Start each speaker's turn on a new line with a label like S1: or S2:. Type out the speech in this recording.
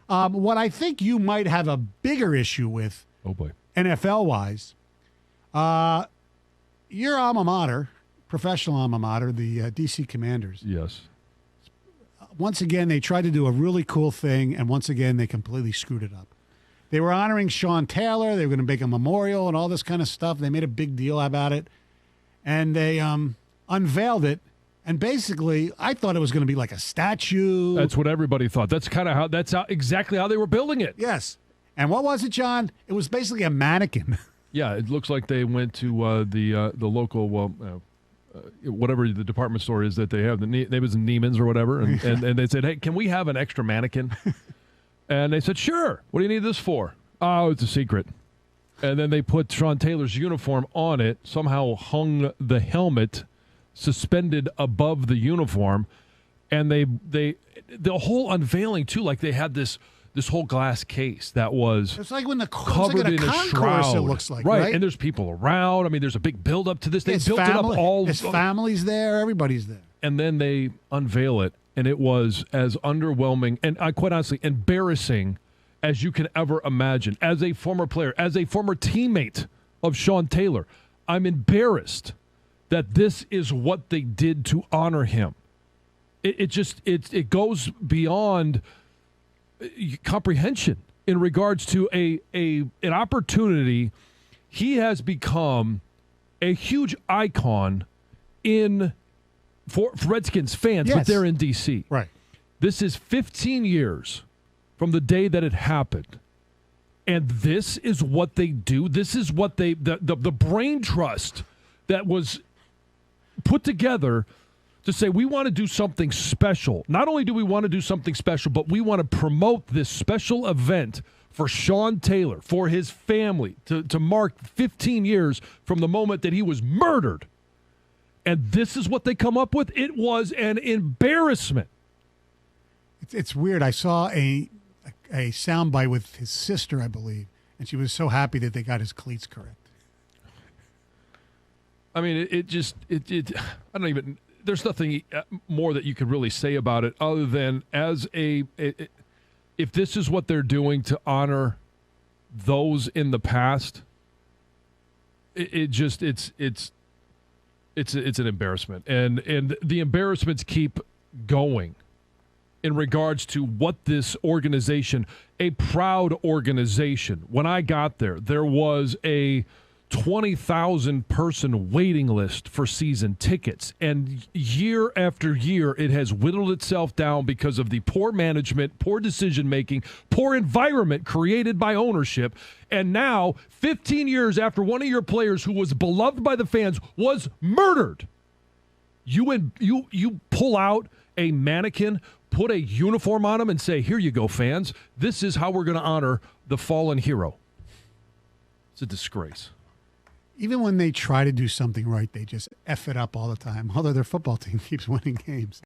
S1: What I think you might have a bigger issue with,
S2: Oh, boy.
S1: NFL-wise, your alma mater, professional alma mater, the D.C. Commanders.
S2: Yes.
S1: Once again, they tried to do a really cool thing, and once again, they completely screwed it up. They were honoring Sean Taylor. They were going to make a memorial and all this kind of stuff. They made a big deal about it, and they unveiled it. And basically, I thought it was going to be like a statue.
S2: That's what everybody thought. That's kind of exactly how they were building it.
S1: Yes. And what was it, John? It was basically a mannequin.
S2: Yeah, it looks like they went to the local, whatever the department store is that they have. It was Neiman's or whatever. And they said, hey, can we have an extra mannequin? And they said, sure. What do you need this for? Oh, it's a secret. And then they put Sean Taylor's uniform on it, somehow hung the helmet suspended above the uniform, and the whole unveiling too, like they had this whole glass case that was
S1: it's like when the
S2: covered
S1: like
S2: in a shroud.
S1: It looks like
S2: right, and there's people around. I mean, there's a big build up to this. They built it up all.
S1: His family's there. Everybody's there.
S2: And then they unveil it, and it was as underwhelming and quite honestly embarrassing as you can ever imagine. As a former player, as a former teammate of Sean Taylor, I'm embarrassed that this is what they did to honor him. It goes beyond comprehension in regards to an opportunity. He has become a huge icon for Redskins fans,
S1: yes.
S2: But they're in D.C.
S1: Right.
S2: This is 15 years from the day that it happened. And this is what they do. This is what the brain trust that was put together to say we want to do something special. Not only do we want to do something special, but we want to promote this special event for Sean Taylor, for his family, to mark 15 years from the moment that he was murdered. And this is what they come up with. It was an embarrassment.
S1: It's weird. I saw a soundbite with his sister, I believe, and she was so happy that they got his cleats correct.
S2: I mean, I don't even, there's nothing more that you could really say about it other than if this is what they're doing to honor those in the past, it's an embarrassment. And the embarrassments keep going in regards to what this organization, a proud organization. When I got there, there was a 20,000 person waiting list for season tickets. And year after year, it has whittled itself down because of the poor management, poor decision-making, poor environment created by ownership. And now, 15 years after one of your players who was beloved by the fans was murdered, you pull out a mannequin, put a uniform on him, and say, here you go, fans. This is how we're going to honor the fallen hero. It's a disgrace.
S1: Even when they try to do something right, they just F it up all the time, although their football team keeps winning games.